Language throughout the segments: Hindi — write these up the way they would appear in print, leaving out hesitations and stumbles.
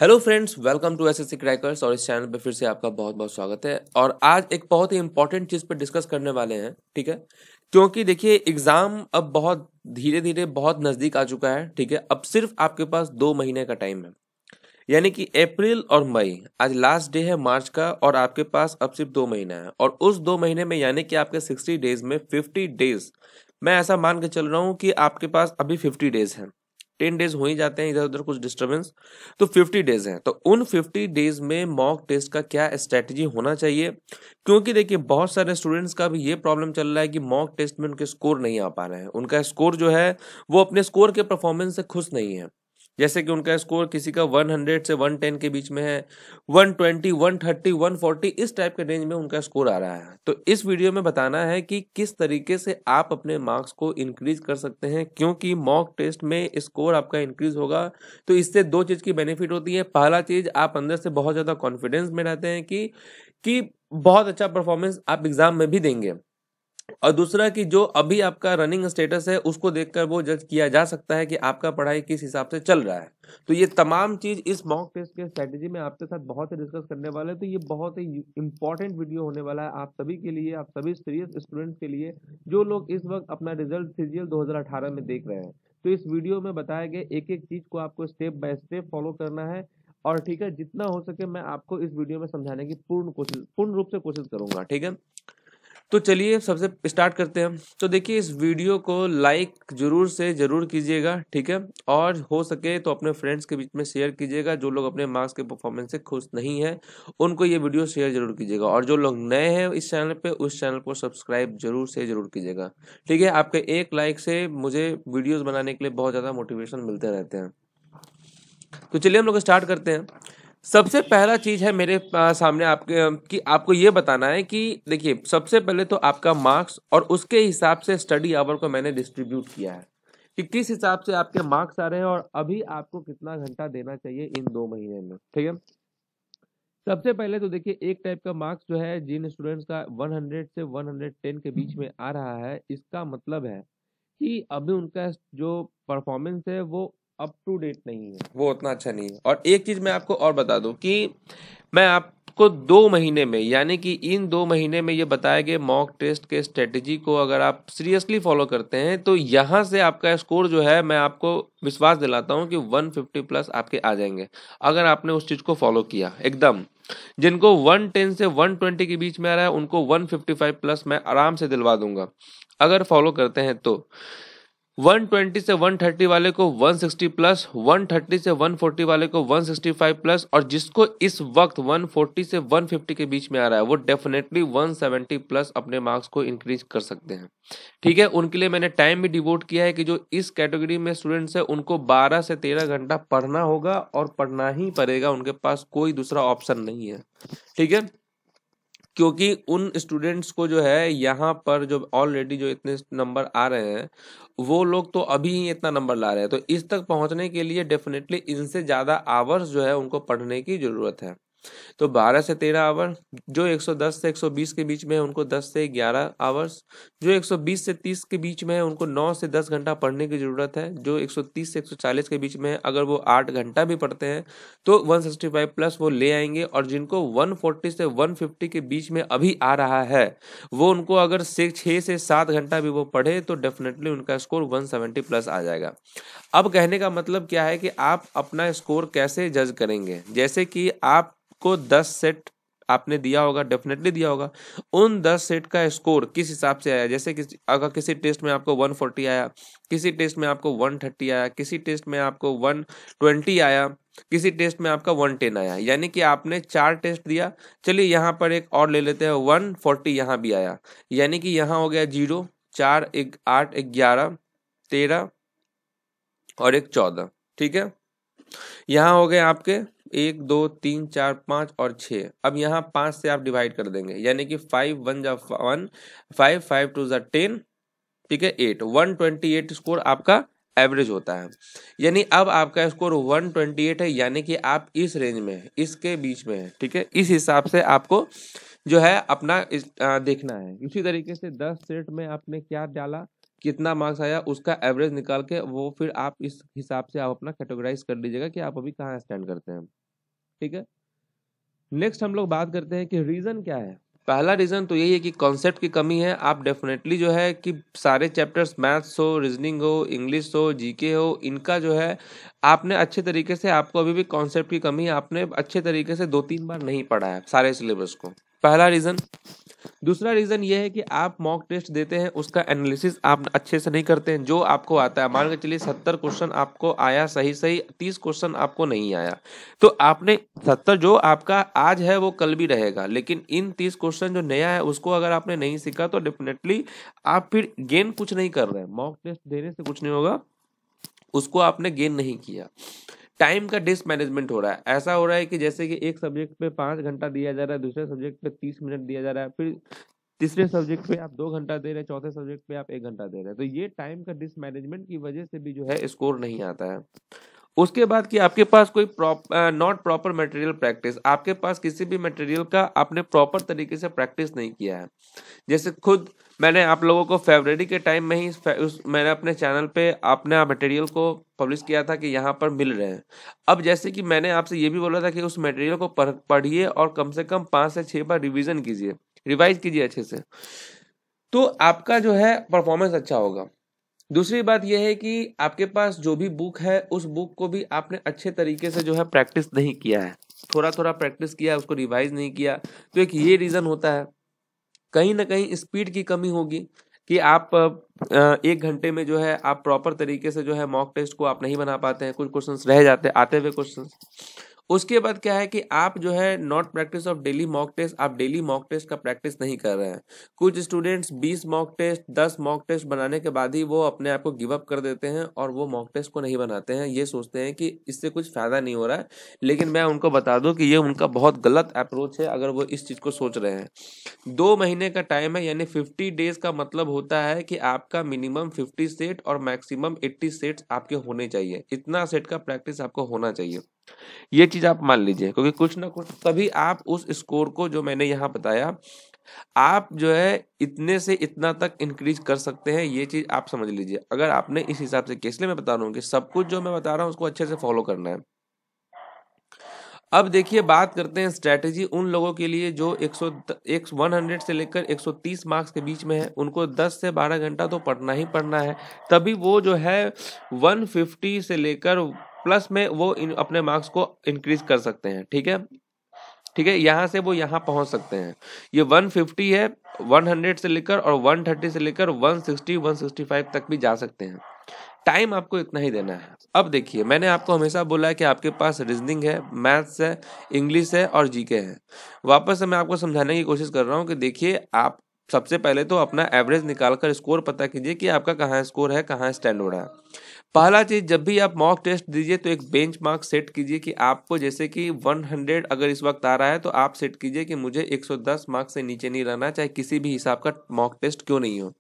Hello friends, welcome to SSC crackers. और इस चैनल पे फिर से आपका बहुत बहुत स्वागत है। और आज एक बहुत ही इंपॉर्टेंट चीज़ पर डिस्कस करने वाले हैं, ठीक है। क्योंकि देखिए एग्ज़ाम अब बहुत धीरे धीरे बहुत नज़दीक आ चुका है, ठीक है। अब सिर्फ आपके पास 2 महीने का टाइम है, यानी कि अप्रैल और मई। आज लास्ट डे है मार्च का और आपके पास अब सिर्फ 2 महीना है। और उस 2 महीने में यानी कि आपके 60 डेज में 50 डेज, मैं ऐसा मान के चल रहा हूँ कि आपके पास अभी 50 डेज हैं। 10 डेज हो ही जाते हैं इधर उधर कुछ डिस्टर्बेंस, तो 50 डेज हैं। तो उन 50 डेज में मॉक टेस्ट का क्या स्ट्रैटेजी होना चाहिए, क्योंकि देखिए बहुत सारे स्टूडेंट्स का भी ये प्रॉब्लम चल रहा है कि मॉक टेस्ट में उनके स्कोर नहीं आ पा रहे हैं। उनका स्कोर जो है वो अपने स्कोर के परफॉर्मेंस से खुश नहीं है। जैसे कि उनका स्कोर किसी का 100 से 110 के बीच में है, 120, 130, 140 इस टाइप के रेंज में उनका स्कोर आ रहा है। तो इस वीडियो में बताना है कि किस तरीके से आप अपने मार्क्स को इंक्रीज कर सकते हैं, क्योंकि मॉक टेस्ट में स्कोर आपका इंक्रीज होगा तो इससे दो चीज़ की बेनिफिट होती है। पहला चीज़, आप अंदर से बहुत ज़्यादा कॉन्फिडेंस में रहते हैं कि बहुत अच्छा परफॉर्मेंस आप एग्जाम में भी देंगे। और दूसरा कि जो अभी आपका रनिंग स्टेटस है उसको देखकर वो जज किया जा सकता है कि आपका पढ़ाई किस हिसाब से चल रहा है। तो ये तमाम चीज इस मॉक टेस्ट के स्ट्रेटेजी में आपके साथ बहुत ही डिस्कस करने वाले हैं। तो ये बहुत ही इंपॉर्टेंट वीडियो होने वाला है आप सभी के लिए, आप सभी सीरियस स्टूडेंट्स के लिए जो लोग इस वक्त अपना रिजल्ट सीजीएल 2018 में देख रहे हैं। तो इस वीडियो में बताए गए एक एक चीज को आपको स्टेप बाय स्टेप फॉलो करना है। और ठीक है, जितना हो सके मैं आपको इस वीडियो में समझाने की पूर्ण रूप से कोशिश करूंगा, ठीक है। तो चलिए सबसे स्टार्ट करते हैं। तो देखिए इस वीडियो को लाइक जरूर से जरूर कीजिएगा, ठीक है। और हो सके तो अपने फ्रेंड्स के बीच में शेयर कीजिएगा। जो लोग अपने मार्क्स के परफॉर्मेंस से खुश नहीं है उनको ये वीडियो शेयर जरूर कीजिएगा। और जो लोग नए हैं इस चैनल पे उस चैनल को सब्सक्राइब जरूर से जरूर कीजिएगा, ठीक है। आपके एक लाइक से मुझे वीडियोज बनाने के लिए बहुत ज़्यादा मोटिवेशन मिलते रहते हैं। तो चलिए हम लोग स्टार्ट करते हैं। सबसे पहला चीज है मेरे सामने आपके कि आपको ये बताना है कि देखिए सबसे पहले तो आपका मार्क्स और उसके हिसाब से स्टडी आवर को मैंने डिस्ट्रीब्यूट किया है कि किस हिसाब से आपके मार्क्स आ रहे हैं और अभी आपको कितना घंटा देना चाहिए इन 2 महीने में, ठीक है। सबसे पहले तो देखिए एक टाइप का मार्क्स जो है जिन स्टूडेंट्स का 100 से 110 के बीच में आ रहा है, इसका मतलब है कि अभी उनका जो परफॉर्मेंस है वो अप टू डेट नहीं है, वो उतना अच्छा नहीं है। और एक चीज मैं आपको और बता दूं कि मैं आपको 2 महीने में यानी कि इन 2 महीने में ये बताए गए मॉक टेस्ट के स्ट्रेटेजी को अगर आप सीरियसली फॉलो करते हैं तो यहाँ से आपका स्कोर जो है मैं आपको विश्वास दिलाता हूँ कि 150 प्लस आपके आ जाएंगे अगर आपने उस चीज को फॉलो किया एकदम। जिनको 110 से 120 के बीच में आ रहा है उनको 155 प्लस मैं आराम से दिलवा दूंगा अगर फॉलो करते हैं तो। 120 से 130 वाले को 160 प्लस, 130 से 140 वाले को 165 प्लस, और जिसको इस वक्त 140 से 150 के बीच में आ रहा है वो डेफिनेटली 170 प्लस अपने मार्क्स को इंक्रीज कर सकते हैं, ठीक है। उनके लिए मैंने टाइम भी डिवोट किया है कि जो इस कैटेगरी में स्टूडेंट्स है उनको 12 से 13 घंटा पढ़ना होगा और पढ़ना ही पड़ेगा, उनके पास कोई दूसरा ऑप्शन नहीं है, ठीक है। क्योंकि उन स्टूडेंट्स को जो है यहाँ पर जो ऑलरेडी जो इतने नंबर आ रहे हैं वो लोग तो अभी ही इतना नंबर ला रहे हैं, तो इस तक पहुंचने के लिए डेफिनेटली इनसे ज़्यादा आवर्स जो है उनको पढ़ने की ज़रूरत है। तो 12 से 13 आवर, जो 110 से 120 के बीच में है उनको 10 से 11 आवर्स, जो 120 से 30 के बीच में है उनको 9 से 10 घंटा पढ़ने की ज़रूरत है, जो 130 से 140 के बीच में है अगर वो 8 घंटा भी पढ़ते हैं तो 165 प्लस वो ले आएंगे। और जिनको 140 से 150 के बीच में अभी आ रहा है वो उनको अगर 6 से 7 घंटा भी वो पढ़े तो डेफिनेटली उनका स्कोर 170 प्लस आ जाएगा। अब कहने का मतलब क्या है कि आप अपना स्कोर कैसे जज करेंगे, जैसे कि आप को 10 सेट आपने दिया होगा, डेफिनेटली दिया होगा। उन 10 सेट का स्कोर किस हिसाब से आया, जैसे कि अगर किसी टेस्ट में आपको 140 आया, किसी टेस्ट में आपको 130 आया, किसी टेस्ट में आपको 120 आया, किसी टेस्ट में आपका 110 आया, यानी कि आपने 4 टेस्ट दिया। चलिए यहाँ पर एक और ले लेते हैं, 140 यहाँ भी आया, यानी कि यहाँ हो गया 0, 4, 8, 11, 13 और 14, ठीक है। यहाँ हो गए आपके 1 2 3 4 5 और 6। अब यहाँ 5 से आप डिवाइड कर देंगे, यानी कि 5 1 जा 1, 5 5 2 जा 10, ठीक है, 8, 128 स्कोर आपका एवरेज होता है। यानी अब आपका स्कोर 128 है, यानी कि आप इस रेंज में है, इसके बीच में है, ठीक है। इस हिसाब से आपको जो है अपना देखना है। इसी तरीके से 10 सेट में आपने क्या डाला, कितना मार्क्स आया, उसका एवरेज निकाल के वो फिर आप इस हिसाब से आप अपना कैटेगराइज कर लीजिएगा कि आप अभी कहाँ स्टैंड करते हैं। ठीक है। नेक्स्ट हम लोग बात करते हैं कि रीजन क्या है। पहला रीजन तो यही है कि कॉन्सेप्ट की कमी है। आप डेफिनेटली जो है कि सारे चैप्टर्स, मैथ्स हो, रीजनिंग हो, इंग्लिश हो, जीके हो, इनका जो है आपने अच्छे तरीके से, आपको अभी भी कॉन्सेप्ट की कमी है, आपने अच्छे तरीके से 2-3 बार नहीं पढ़ा है सारे सिलेबस को, पहला रीजन। दूसरा रीजन ये है कि आप मॉक टेस्ट देते हैं, उसका एनालिसिस आप अच्छे से नहीं करते हैं। जो आपको आता है, मान के चलिए 70 क्वेश्चन आपको आया सही सही, 30 क्वेश्चन आपको नहीं आया, तो आपने 70 जो आपका आज है वो कल भी रहेगा, लेकिन इन 30 क्वेश्चन जो नया है उसको अगर आपने नहीं सीखा तो डेफिनेटली आप फिर गेन कुछ नहीं कर रहे हैं। मॉक टेस्ट देने से कुछ नहीं होगा, उसको आपने गेन नहीं किया। टाइम का डिसमैनेजमेंट हो रहा है। ऐसा हो रहा है कि जैसे कि एक सब्जेक्ट पे 5 घंटा दिया जा रहा है, दूसरे सब्जेक्ट पे 30 मिनट दिया जा रहा है, फिर तीसरे सब्जेक्ट पे आप 2 घंटा दे रहे हैं, चौथे सब्जेक्ट पे आप 1 घंटा दे रहे हैं। तो ये टाइम का डिसमैनेजमेंट की वजह से भी जो है स्कोर नहीं आता है। उसके बाद कि आपके पास कोई नॉट प्रॉपर मटेरियल प्रैक्टिस, आपके पास किसी भी मटेरियल का आपने प्रॉपर तरीके से प्रैक्टिस नहीं किया है। जैसे खुद मैंने आप लोगों को फरवरी के टाइम में ही मैंने अपने चैनल पे अपने मटेरियल को पब्लिश किया था कि यहाँ पर मिल रहे हैं। अब जैसे कि मैंने आपसे ये भी बोला था कि उस मटेरियल को पढ़िए और कम से कम 5 से 6 बार रिवीजन कीजिए, रिवाइज कीजिए अच्छे से, तो आपका जो है परफॉर्मेंस अच्छा होगा। दूसरी बात यह है कि आपके पास जो भी बुक है उस बुक को भी आपने अच्छे तरीके से जो है प्रैक्टिस नहीं किया है, थोड़ा थोड़ा प्रैक्टिस किया, उसको रिवाइज नहीं किया। तो एक ये रीजन होता है। कहीं ना कहीं स्पीड की कमी होगी कि आप 1 घंटे में जो है आप प्रॉपर तरीके से जो है मॉक टेस्ट को आप नहीं बना पाते हैं, कुछ क्वेश्चंस रह जाते हैं आते हुए क्वेश्चंस। उसके बाद क्या है कि आप जो है not practice of daily mock test, आप डेली मॉक टेस्ट का प्रैक्टिस नहीं कर रहे हैं। कुछ students 20 mock test 10 mock test बनाने के बाद ही वो अपने आप को गिव अप कर देते हैं और वो मॉक टेस्ट को नहीं बनाते हैं। ये सोचते हैं कि इससे कुछ फायदा नहीं हो रहा है, लेकिन मैं उनको बता दूं कि ये उनका बहुत गलत अप्रोच है अगर वो इस चीज को सोच रहे हैं। 2 महीने का टाइम है, यानी 50 डेज का मतलब होता है कि आपका मिनिमम 50 सेट और मैक्सिमम 80 सेट्स आपके होने चाहिए। इतना सेट का प्रैक्टिस आपको होना चाहिए, ये चीज आप मान लीजिए, क्योंकि कुछ ना कुछ तभी आप उस स्कोर को जो मैंने यहाँ बताया, आप जो है इतने से इतना तक इंक्रीज कर सकते हैं। ये चीज आप समझ लीजिए अगर आपने इस हिसाब से, इसलिए मैं बता रहा हूँ कि सब कुछ जो मैं बता रहा हूँ उसको अच्छे से फॉलो करना है। अब देखिए बात करते हैं स्ट्रेटेजी उन लोगों के लिए जो 100 से लेकर 130 मार्क्स के बीच में है। उनको 10 से 12 घंटा तो पढ़ना ही पढ़ना है, तभी वो जो है 150 से लेकर प्लस में वो अपने मार्क्स को इंक्रीज कर सकते हैं। ठीक है, ठीक है, यहाँ से वो यहाँ पहुंच सकते हैं। ये 150 है, 100 से लेकर और 130 से लेकर 160 165 तक भी जा सकते हैं। टाइम आपको इतना ही देना है। अब देखिए मैंने आपको हमेशा बोला है कि आपके पास रीजनिंग है, मैथ्स है, इंग्लिश है और जीके है। वापस से मैं आपको समझाने की कोशिश कर रहा हूँ कि देखिए आप सबसे पहले तो अपना एवरेज निकालकर स्कोर पता कीजिए कि आपका कहाँ स्कोर है, कहाँ स्टैंड हो रहा है। पहला चीज, जब भी आप मॉक टेस्ट दीजिए तो एक बेंच मार्क सेट कीजिए कि आपको जैसे कि 100 अगर इस वक्त आ रहा है तो आप सेट कीजिए कि मुझे 110 मार्क्स से नीचे नहीं रहना, चाहे किसी भी हिसाब का मॉक टेस्ट क्यों नहीं हो।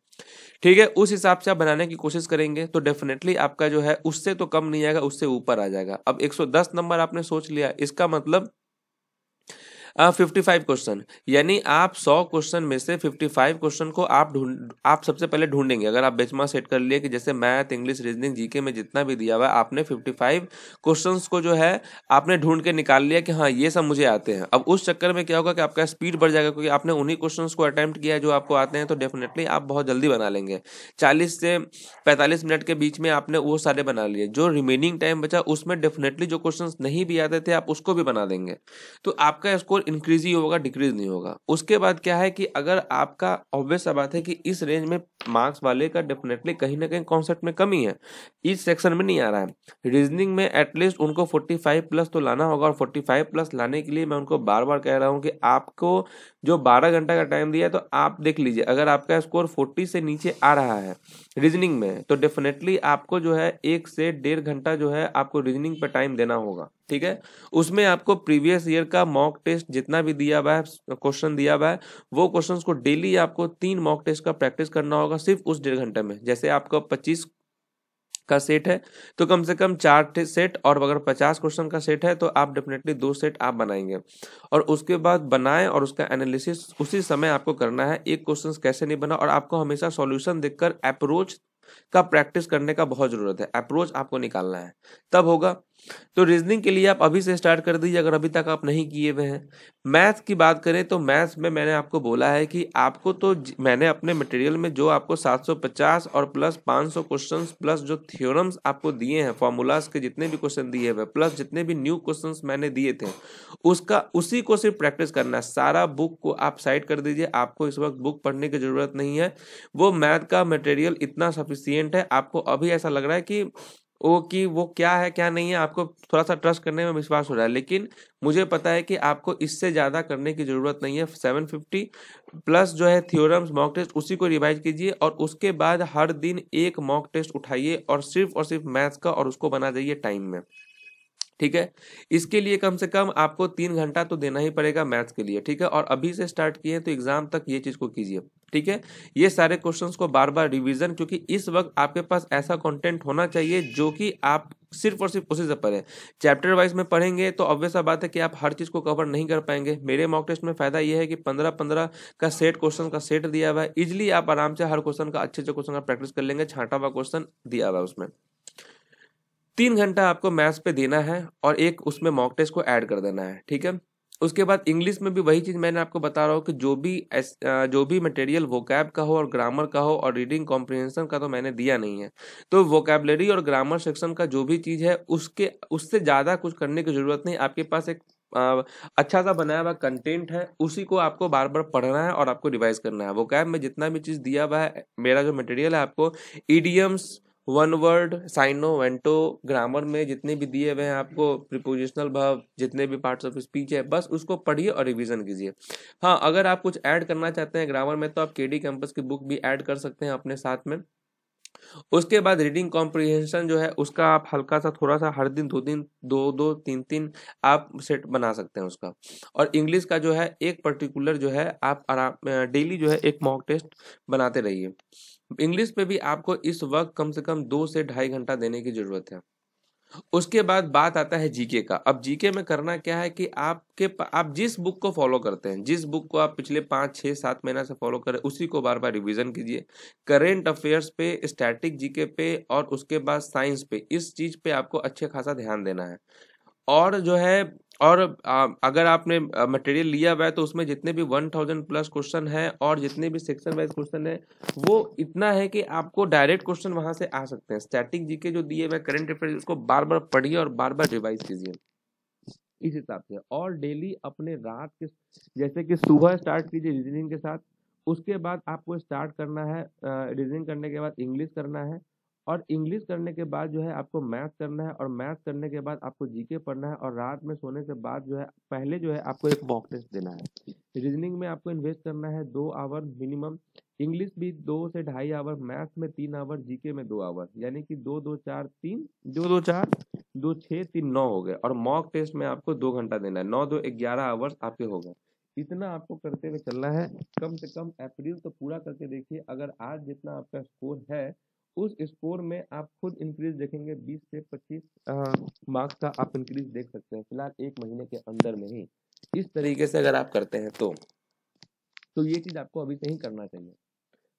ठीक है, उस हिसाब से आप बनाने की कोशिश करेंगे तो डेफिनेटली आपका जो है उससे तो कम नहीं आएगा, उससे ऊपर आ जाएगा। अब 110 नंबर आपने सोच लिया, इसका मतलब 55 क्वेश्चन, यानी आप 100 क्वेश्चन में से 55 क्वेश्चन को आप सबसे पहले ढूंढेंगे। अगर आप बेंचमार्क सेट कर लिए कि जैसे मैथ, इंग्लिश, रीजनिंग, जीके में जितना भी दिया हुआ है आपने 55 क्वेश्चंस को जो है आपने ढूंढ के निकाल लिया कि हाँ ये सब मुझे आते हैं। अब उस चक्कर में क्या होगा कि आपका स्पीड बढ़ जाएगा, क्योंकि आपने उन्हीं क्वेश्चंस को अटेम्प्ट किया है जो आपको आते हैं, तो डेफिनेटली आप बहुत जल्दी बना लेंगे। 40 से 45 मिनट के बीच में आपने वो सारे बना लिए। जो रिमेनिंग टाइम बचा उसमें डेफिनेटली जो क्वेश्चंस नहीं भी आते थे आप उसको भी बना देंगे, तो आपका स्कोर इंक्रीज ही होगा, डिक्रीज नहीं होगा। उसके बाद क्या है कि अगर आपका, ऑब्वियस सा बात है कि इस रेंज में मार्क्स वाले का डेफिनेटली कहीं ना कहीं कॉन्सेप्ट में कमी है, इस सेक्शन में नहीं आ रहा है। रीजनिंग में एटलीस्ट उनको 45 प्लस तो लाना होगा, और 45 प्लस लाने के लिए मैं उनको बार बार कह रहा हूं कि आपको जो 12 घंटा का टाइम दिया है, तो आप देख लीजिए अगर आपका स्कोर 40 से नीचे आ रहा है रीजनिंग में, तो डेफिनेटली आपको जो है 1 से 1.5 घंटा जो है आपको रीजनिंग पर टाइम देना होगा। ठीक है, उसमें आपको प्रीवियस ईयर का मॉक टेस्ट जितना भी दिया हुआ है, क्वेश्चन दिया हुआ है, वो क्वेश्चंस को डेली आपको 3 मॉक टेस्ट का प्रैक्टिस करना होगा सिर्फ उस 1.5 घंटे में। जैसे आपका 25 का सेट है तो कम से कम 4 सेट, और अगर 50 क्वेश्चन का सेट है तो आप डेफिनेटली 2 सेट आप बनाएंगे, और उसके बाद बनाएं और उसका एनालिसिस उसी समय आपको करना है। एक क्वेश्चन कैसे नहीं बना, और आपको हमेशा सॉल्यूशन देखकर अप्रोच का प्रैक्टिस करने का बहुत जरूरत है। अप्रोच आपको निकालना है, तब होगा। तो रीजनिंग के लिए आप अभी से स्टार्ट कर दीजिए अगर अभी तक आप नहीं किए हुए हैं। मैथ्स की बात करें तो मैथ्स में मैंने आपको बोला है कि आपको तो मैंने अपने मटेरियल में जो आपको 750 और प्लस 500 क्वेश्चंस प्लस जो थ्योरम्स आपको दिए हैं, फॉर्मूलाज के जितने भी क्वेश्चन दिए हुए प्लस जितने भी न्यू क्वेश्चंस मैंने दिए थे उसका उसी को सिर्फ प्रैक्टिस करना है। सारा बुक को आप साइड कर दीजिए, आपको इस वक्त बुक पढ़ने की जरूरत नहीं है। वो मैथ का मटेरियल इतना सफिशियंट है, आपको अभी ऐसा लग रहा है कि वो क्या है क्या नहीं है, आपको थोड़ा सा ट्रस्ट करने में विश्वास हो रहा है, लेकिन मुझे पता है कि आपको इससे ज़्यादा करने की ज़रूरत नहीं है। 750 प्लस जो है थ्योरम्स मॉक टेस्ट उसी को रिवाइज कीजिए और उसके बाद हर दिन एक मॉक टेस्ट उठाइए और सिर्फ मैथ्स का और उसको बना जाइए टाइम में। ठीक है, इसके लिए कम से कम आपको 3 घंटा तो देना ही पड़ेगा मैथ्स के लिए। ठीक है, और अभी से स्टार्ट किए तो एग्जाम तक ये चीज को कीजिए। ठीक है, ये सारे क्वेश्चंस को बार बार रिवीजन, क्योंकि इस वक्त आपके पास ऐसा कंटेंट होना चाहिए जो कि आप सिर्फ और सिर्फ उसी से पढ़ें। चैप्टर वाइज में पढ़ेंगे तो ऑब्वियस सा बात है कि आप हर चीज को कवर नहीं कर पाएंगे। मेरे मॉक टेस्ट में फायदा ये है कि 15-15 का सेट, क्वेश्चन का सेट दिया हुआ है, इजिली आप आराम से हर क्वेश्चन का अच्छे क्वेश्चन का प्रैक्टिस कर लेंगे। छांटा हुआ क्वेश्चन दिया हुआ है उसमें। 3 घंटा आपको मैथ्स पे देना है और एक उसमें मॉक टेस्ट को ऐड कर देना है। ठीक है, उसके बाद इंग्लिश में भी वही चीज मैंने आपको बता रहा हूँ कि जो भी मटेरियल वोकैब का हो और ग्रामर का हो और रीडिंग कॉम्प्रिहेंशन का तो मैंने दिया नहीं है। तो वोकैबलरी और ग्रामर सेक्शन का जो भी चीज है उसके उससे ज्यादा कुछ करने की जरूरत नहीं। आपके पास एक अच्छा सा बनाया हुआ कंटेंट है, उसी को आपको बार बार पढ़ना है और आपको रिवाइज करना है। वोकैब में जितना भी चीज दिया हुआ है, मेरा जो मटेरियल है, आपको ईडियम्स, वन वर्ड, साइनो, वेंटो, ग्रामर में जितने भी दिए हुए हैं आपको, प्रीपोजिशनल वर्ब, जितने भी पार्ट्स ऑफ स्पीच है, बस उसको पढ़िए और रिवीजन कीजिए। हाँ, अगर आप कुछ ऐड करना चाहते हैं ग्रामर में तो आप केडी कैंपस की बुक भी ऐड कर सकते हैं अपने साथ में। उसके बाद रीडिंग कॉम्प्रिहेंशन जो है उसका आप हल्का सा थोड़ा सा हर दिन 2 दिन, 2-2, 3-3 आप सेट बना सकते हैं उसका। और इंग्लिश का जो है एक पर्टिकुलर जो है आप आराम डेली जो है एक मॉक टेस्ट बनाते रहिए। इंग्लिश पे भी आपको इस वक्त कम से कम 2 से ढाई घंटा देने की जरूरत है। उसके बाद बात आता है जीके का। अब जीके में करना क्या है कि आप जिस बुक को फॉलो करते हैं, जिस बुक को आप पिछले 5-6-7 महीना से फॉलो करें, उसी को बार बार रिवीजन कीजिए। करेंट अफेयर्स पे, स्टैटिक जीके पे और उसके बाद साइंस पे, इस चीज पे आपको अच्छे खासा ध्यान देना है। और जो है और अगर आपने मटेरियल लिया हुआ है तो उसमें जितने भी 1000 प्लस क्वेश्चन है और जितने भी सेक्शन वाइज क्वेश्चन है, वो इतना है कि आपको डायरेक्ट क्वेश्चन वहां से आ सकते हैं। स्टैटिक जीके जो दिए हुए करंट अफेयर, उसको बार बार पढ़िए और बार बार रिवाइज कीजिए इस हिसाब से। और डेली अपने रात के, जैसे कि सुबह स्टार्ट कीजिए रीजनिंग के साथ, उसके बाद आपको स्टार्ट करना है रीजनिंग करने के बाद इंग्लिश करना है, और इंग्लिश करने के बाद जो है आपको मैथ करना है, और मैथ करने के बाद आपको जीके पढ़ना है, और रात में सोने से बाद जो है पहले जो है आपको एक मॉक टेस्ट देना है। रीजनिंग में आपको इन्वेस्ट करना है 2 आवर मिनिमम, इंग्लिश भी 2 से ढाई आवर, मैथ में 3 आवर, जीके में 2 आवर, यानी कि 2-2-4-3, 2-2-4, 2-6-3-9 हो गए। और मॉक टेस्ट में आपको 2 घंटा देना है, 9-2-11 आवर्स आपके हो गए। इतना आपको करते हुए चलना है। कम से कम अप्रैल तो पूरा करके देखिए। अगर आज जितना आपका स्कोर है उस स्कोर में आप खुद इंक्रीज देखेंगे, 20 से 25 मार्क्स का आप इंक्रीज देख सकते हैं फिलहाल 1 महीने के अंदर में ही। इस तरीके से अगर आप करते हैं तो ये चीज आपको अभी से ही करना चाहिए।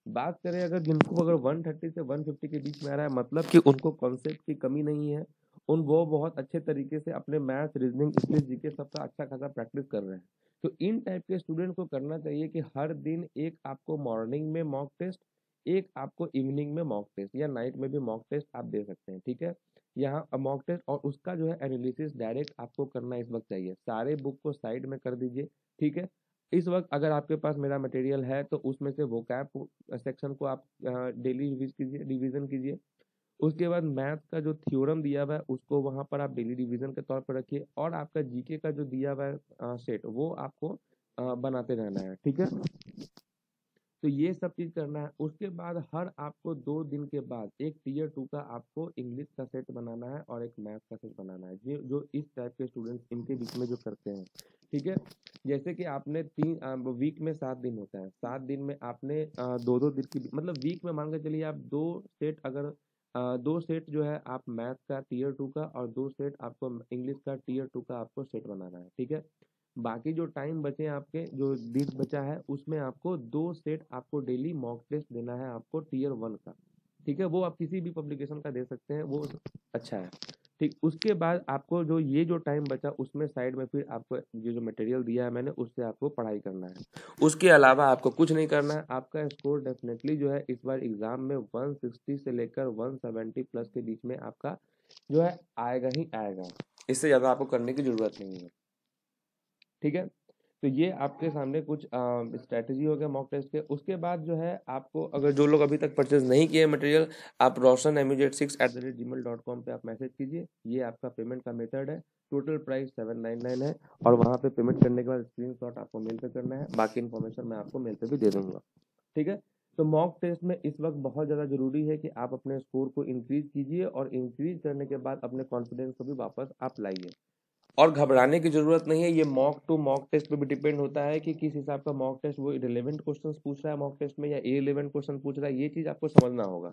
बात करें अगर जिनको अगर 130 से 150 के बीच में आ रहा है, मतलब कि उनको कॉन्सेप्ट की कमी नहीं है, वो बहुत अच्छे तरीके से अपने मैथ, रीजनिंग, इंग्लिश, जीके सबका अच्छा खासा प्रैक्टिस कर रहे हैं। तो इन टाइप के स्टूडेंट को करना चाहिए कि हर दिन एक आपको मॉर्निंग में मॉक टेस्ट, एक आपको इवनिंग में मॉक टेस्ट, या नाइट में भी मॉक टेस्ट आप दे सकते हैं। ठीक है, यहाँ मॉक टेस्ट और उसका जो है एनालिसिस डायरेक्ट आपको करना इस वक्त चाहिए। सारे बुक को साइड में कर दीजिए। ठीक है, इस वक्त अगर आपके पास मेरा मटेरियल है तो उसमें से वोकैब सेक्शन को आप डेली रिवीजन कीजिए। उसके बाद मैथ का जो थ्योरम दिया हुआ है उसको वहां पर आप डेली रिवीजन के तौर पर रखिए, और आपका जीके का जो दिया हुआ है सेट, वो आपको बनाते रहना है। ठीक है, तो ये सब चीज करना है। उसके बाद हर आपको 2 दिन के बाद एक टीयर 2 का आपको इंग्लिश का सेट बनाना है और एक मैथ का सेट बनाना है, जो इस टाइप के स्टूडेंट्स इनके बीच में जो करते हैं। ठीक है, जैसे कि आपने वीक में 7 दिन होता है, 7 दिन में आपने 2-2 दिन की, मतलब वीक में मान के चलिए आप 2 सेट, अगर 2 सेट जो है आप मैथ का टीयर 2 का, और 2 सेट आपको इंग्लिश का टीयर 2 का आपको सेट बनाना है। ठीक है, बाकी जो टाइम बचे आपके, जो दिन बचा है, उसमें आपको 2 सेट आपको डेली मॉक टेस्ट देना है आपको टीयर 1 का। ठीक है, वो आप किसी भी पब्लिकेशन का दे सकते हैं, वो अच्छा है। ठीक, उसके बाद आपको जो ये जो टाइम बचा उसमें साइड में फिर आपको ये जो मटेरियल दिया है मैंने उससे आपको पढ़ाई करना है। उसके अलावा आपको कुछ नहीं करना है। आपका स्कोर डेफिनेटली जो है इस बार एग्जाम में 160 से लेकर 170 प्लस के बीच में आपका जो है आएगा ही आएगा। इससे ज़्यादा आपको करने की ज़रूरत नहीं है। ठीक है, तो ये आपके सामने कुछ स्ट्रैटेजी हो गया मॉक टेस्ट के। उसके बाद जो है आपको, अगर जो लोग अभी तक परचेज नहीं किए मटेरियल, आप roshanmuz6@gmail.com पे आप मैसेज कीजिए। ये आपका पेमेंट का मेथड है। टोटल प्राइस 799 है और वहाँ पे पेमेंट करने के बाद स्क्रीनशॉट आपको मेल पे करना है। बाकी इन्फॉर्मेशन मैं आपको मेल पे भी दे दूंगा। ठीक है, तो मॉक टेस्ट में इस वक्त बहुत ज़्यादा ज़रूरी है कि आप अपने स्कोर को इंक्रीज कीजिए और इंक्रीज करने के बाद अपने कॉन्फिडेंस को भी वापस आप लाइए। और घबराने की ज़रूरत नहीं है। ये मॉक टू मॉक टेस्ट पे भी डिपेंड होता है कि किस हिसाब का मॉक टेस्ट, वो रिलेवेंट क्वेश्चंस पूछ रहा है मॉक टेस्ट में या इररिलेवेंट क्वेश्चन पूछ रहा है, ये चीज़ आपको समझना होगा।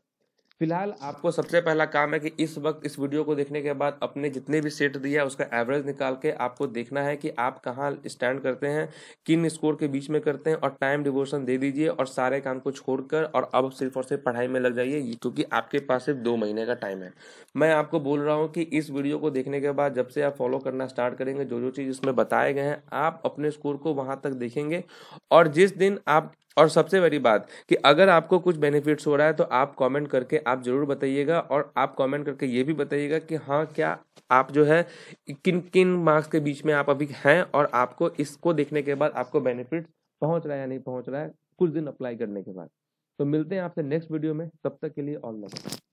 फिलहाल आपको सबसे पहला काम है कि इस वक्त इस वीडियो को देखने के बाद अपने जितने भी सेट दिया है उसका एवरेज निकाल के आपको देखना है कि आप कहाँ स्टैंड करते हैं, किन स्कोर के बीच में करते हैं, और टाइम डिवोशन दे दीजिए और सारे काम को छोड़कर और अब सिर्फ और सिर्फ पढ़ाई में लग जाइए, क्योंकि आपके पास सिर्फ 2 महीने का टाइम है। मैं आपको बोल रहा हूँ कि इस वीडियो को देखने के बाद जब से आप फॉलो करना स्टार्ट करेंगे, जो जो चीज़ इसमें बताए गए हैं, आप अपने स्कोर को वहाँ तक देखेंगे। और जिस दिन आप, और सबसे बड़ी बात कि अगर आपको कुछ बेनिफिट्स हो रहा है तो आप कमेंट करके आप ज़रूर बताइएगा। और आप कमेंट करके ये भी बताइएगा कि हाँ, क्या आप जो है किन किन मार्क्स के बीच में आप अभी हैं और आपको इसको देखने के बाद आपको बेनिफिट पहुंच रहा है या नहीं पहुंच रहा है कुछ दिन अप्लाई करने के बाद। तो मिलते हैं आपसे नेक्स्ट वीडियो में, तब तक के लिए ऑल द बेस्ट।